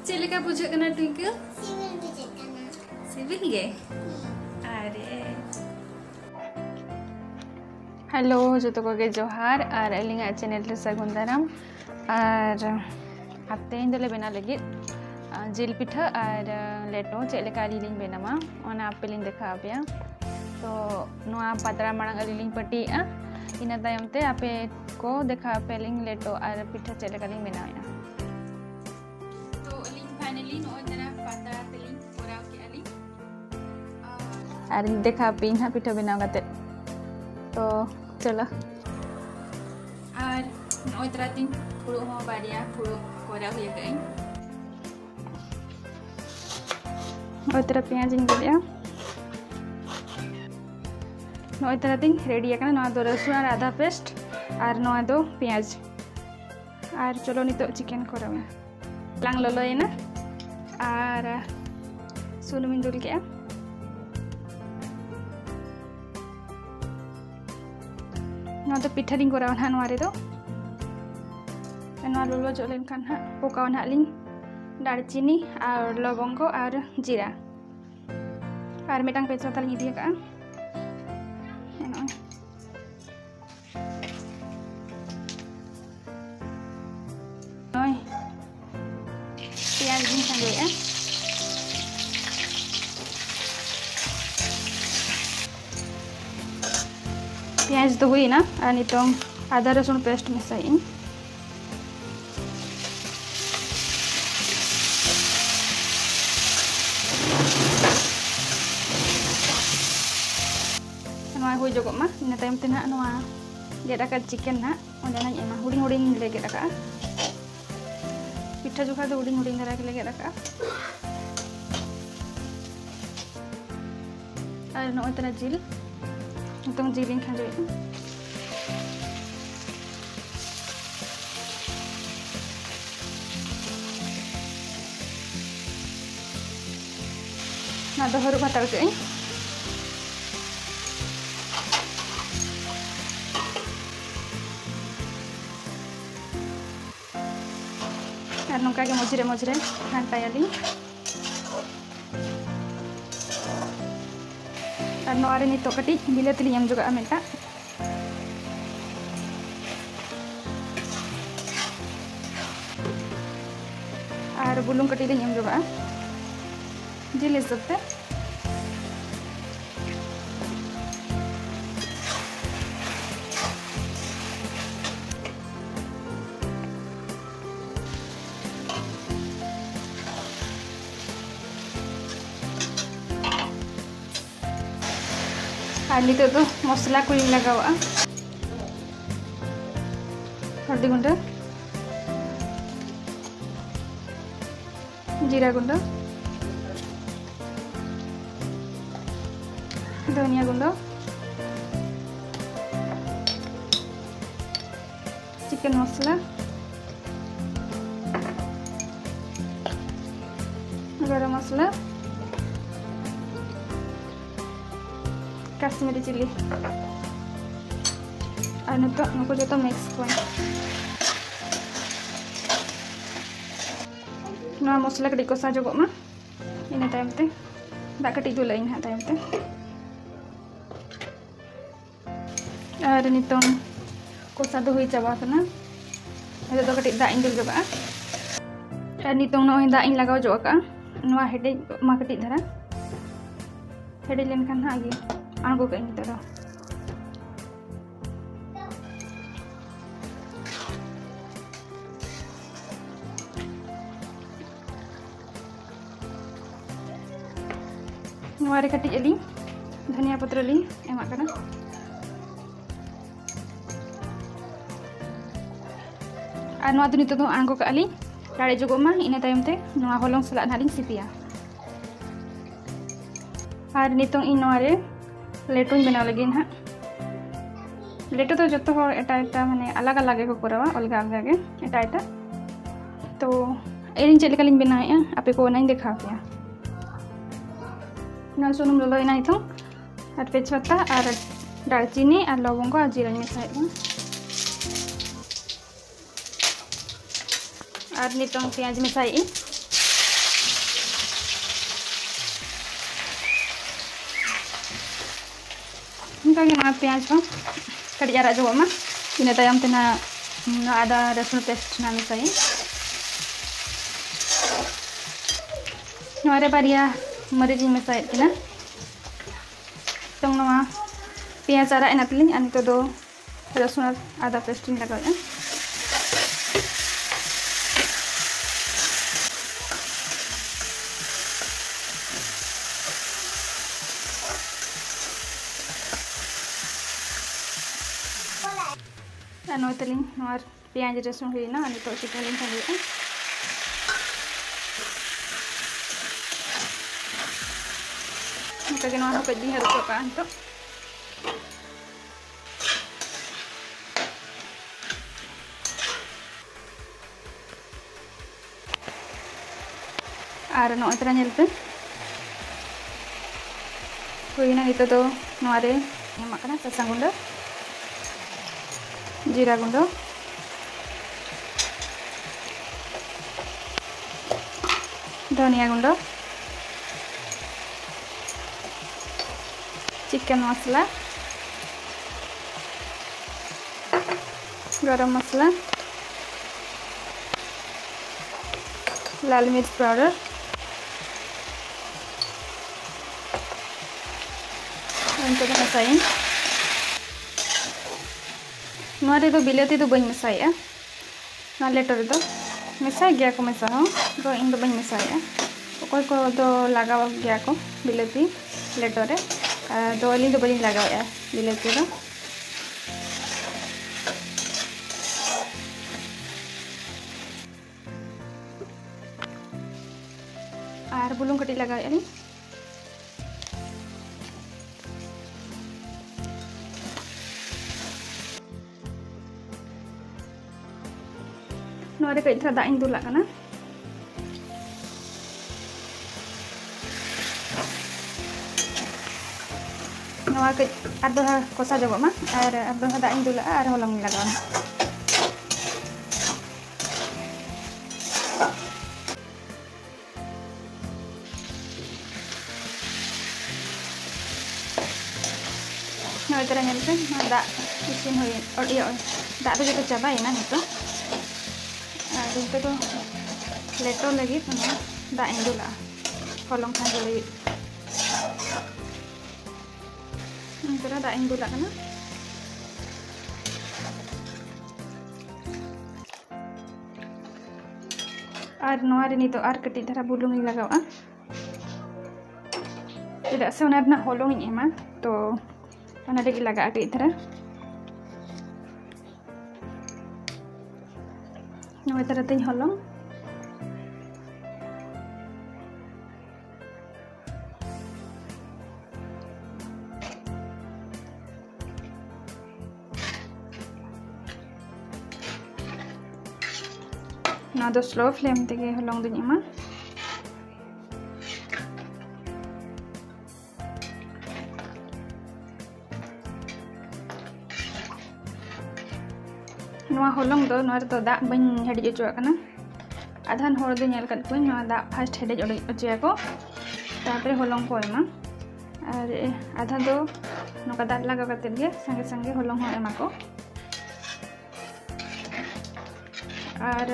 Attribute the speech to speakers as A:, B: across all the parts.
A: चेलेका बुझे कना twinkle
B: civil बुझे कना
A: सिविल गे अरे हेलो जो तो को जोहार और अलिंगा चैनल रे सगुन दाराम और आपते इंदले बना लगी जिल पिठा और लेटो चेलेका लिंग बेनामा ओना आपेलिंग देखा आपया तो नोआ पत्रा मांग अलिंग पटिया इना तायम ते आपे को देखा आपेलिंग लेटो और पिठा चेलेका लिंग बनाया तो अलिंग फाइनली नो इतना पत्रा तेलिंग कोराव के अलिंग और देखा पिन हा पिठा बनाव काते तो चलो और नो इतना दिन फुड़ो हो बारिया फुड़ो कोराव हुई गई और तरह पेंयाज इन दिया नोई तरह दिन रेडी है ना दो रसुन और आधा पेस्ट और नोआ दो पेंयाज और चलो नितो चिकन कोराव लांग ललोय ना और सुनुम दुल के नोआ तो पिठा दिन कोराव ना नोआ रे दो नोआ ललो जोलेन खान हा पोकाव ना लिंग दालचीनी और लवंग और जीरा और मेटांग पेचवा तालिंग इदी का नोय पियाज दिन संगे है पियाज तो हुई ना और नितों आदा रसुन पेस्ट मिसाई हुई जोगो मा इन तायम ते ना नोआ गेदा का चिकन ना ओने ना एमा हुडिंग हुडिंग ले गेदा का पिठा जोखा दो हुडिंग हुडिंग धरा के ले गेदा का और नो इतना जिल तुम जिलिंग खाजो ना दो हरु बाताल के और नौका के मझे मझे घाटायाली और नोआरे नितो कटी बिलाती एम जोगा मेटा और बुलुंग कटी एम जोगा जिल हिसाब से और नितो तो मसला को लगावा हल्दी गुंड जीरा गुंड धनिया गुंड चिकन मसला गरम मसला काश्मीरी चिली और नितो नुको जो मिक्स को ना मसला कटी कोसा जोगो मा इन तायम ते दा कटी दुला इन तायम ते और नितो कोसा दो हुई चाबा कना एदो तो कटी दा इन दुल जोगा और नितो नो दा इन लगाव जोगा का नवा हेडे मा कटी धरा हेडे लेन खान हा गे आंगो के इन तरह नवारे कटी अली धनिया पत्र ली एमा कना और नवा दुनी तो आंगो का अली डाड़े जोगो मा इन तायम ते नवा होलोंग सला नालिंग सिपिया और नितों इन नवारे लेटो बना लगे ना लेटो तो जो एटा एटा माने अलग अलग को करावा अलग अलग एटा एटा तो एरिन चेलेका लिंग बनाया आपे को नाइन देखा पे ना सुनुम ललो ना इथों और तेजपत्ता और दालचीनी और लवंग और जीरा मिसाई और नितों पेंयाज मिसाई इनका प्याज को कड़ी आरा जो इन तयम तेना आदा रसुन पेस्ट ना मिसाई नोरे बारिया मरीज मिसाई ना तो प्याज आरा एना तलिंग आनी तो रसुन आदा पेस्ट लगा नोय तलिंग प्याज रसुन हुईना तो चिकन लिंग हुई इनका कदी हरुका तो और नोय तरा नेलते हुईना नितो तो नोरे एमाकना सासांग गुंडा जीरा गुंडो धनिया गुंडो चिकन मसला गरम मसला लाल मिर्च पाउडर इनको तो मसाइन नोरे तो बिलाती तो बन मसाया ना लेटो रे तो मिसा गया को मिसा हो तो इन तो बन मसाया कोई को तो लगाव गया को बिलाती लेटो रे तो अली तो बड़ी लगाया बिलाती तो और बुलुंग कटी लगाया नी नोरे कई थरा दाइन दुला कना नोआ कई आदो कोसा जगो मा और आदो दाइन दुला और होलंग लगाव नोय तरा नेलते दा इसिन होय और इयो दा तो जतो चाबाय ना नितो itu tuh leto lagi penuh dak indula kolong kan lagi itu dak indula kan और नोआ रे नितो आर कटी धरा बुलुंग लगावा tidak se onar na holong एमा तो ओना लगी लगा के धरा नोय तरा तई हलंग ना दो स्लो फ्लेम तेगे हलंग दुनी मा नोआ हलंग दो नोआ तो दा बन हेडी ओचो कना आधान होर दो नेल कत को नोआ दा फास्ट हेडी ओचो को तापरे हलंग को एमा और आधा दो नोका दा लगा कते गे संगे संगे हलंग हो एमा को और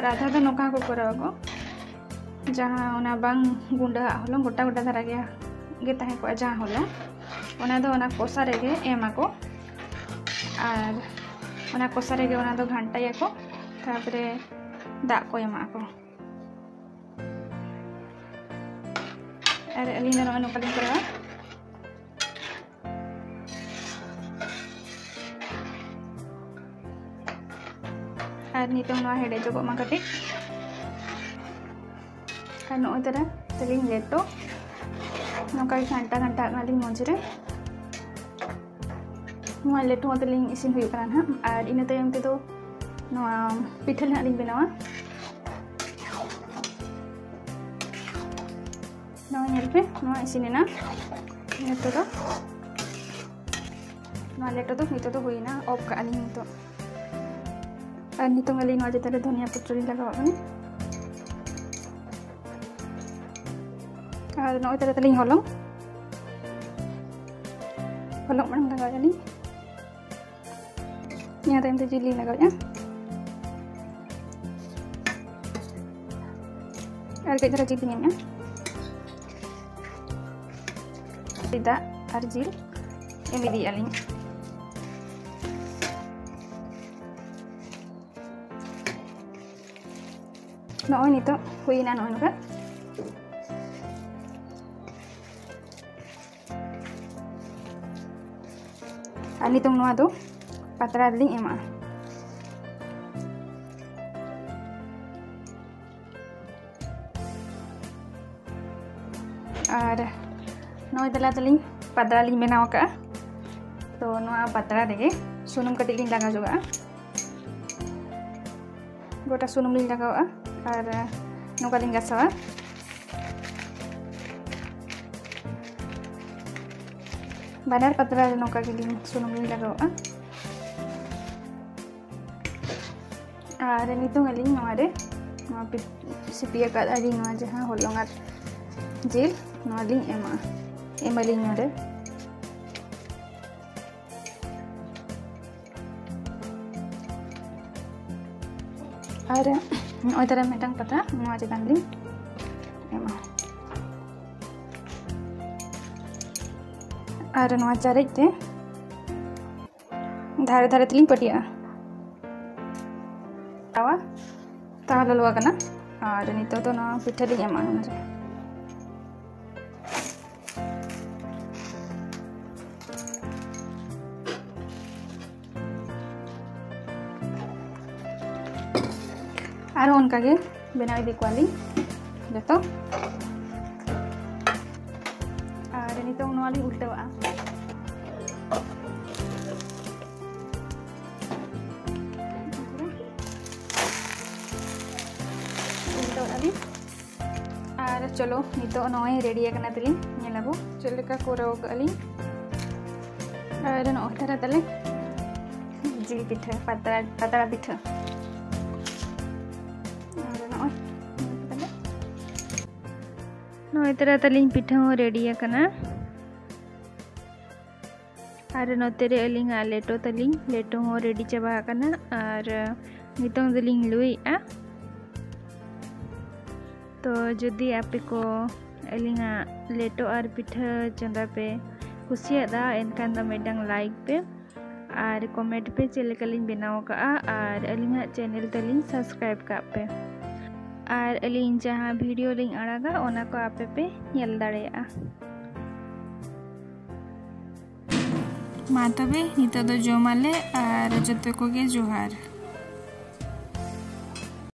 A: आधा दो नोका को कराव को जहां ओना बांग गुंडा हलंग गोटा गोटा धरा गया गे ताहे को जहां हलंग ओना दो ओना कोसा रेगे एमा को और ओना कोसा रेगे ओना दो घंटा को तापरे दा को एमा को और अलीना नो नो कलिंग करा और नितों नो हेडे जो मा कटी और नो तरा तलिंग लेटो नोका घंटा घंटा गालिंग मजरे नोआ लेटो तलिंग इसिन हुई करा ना और इन तयम ते दो नोआ पिठल ना लिंग बनावा नोआ नेल पे नोआ इसिन ना लेटो दो नोआ लेटो दो नितो तो हुई ना ऑफ का लिंग तो और नितो गली नोआ जतरे धनिया पत्र लगावा बने और नोय तरा तलिंग हलंग holong mang lagaw ni nya time te jili lagaw ya ar ke jara jili nya tidak arjil ini di aling noy nito huina noy nuka ani tong noa do patra ling ema ada noy dala teling patra ling benaw ka to noa patra dege sunum katik ling laga juga gota sunum ling lagaw ar noka ling gasawa banar patra noka giling sunum ling lagaw ar nito ngaling no ade no sipia ka aling no jaha holongar jil no ling ema ling no ade ar no tara metang patra no aja ling ema ar no acara te dhare dhare teling patia tawa ta lalu kana ar nito to no pitha ling ema na आरो उनका के बनाई दे क्वाली जतो are नितो नवाली उल्टावा उल्टावा Ali are चलो नितो नोय ready करना तली नेलाबो चलेका कोराव अली आर नो तरा तले जी पिठा पतरा पिठा no itara taling pitha ho ready akana ar note re aling leto taling leto ho ready chaba akana ar nitong daling lui to jodi ape ko aling leto ar pitha chanda pe kusiya da enkan da medang like pe ar comment pe chelekaling benaw ka ar aling channel taling subscribe ka pe और अलिंग जहाँ video link आड़ागा ओना को आपे पे L दाड़ेया मा तबे नितो दो जोमाले और जते को गे जोहार।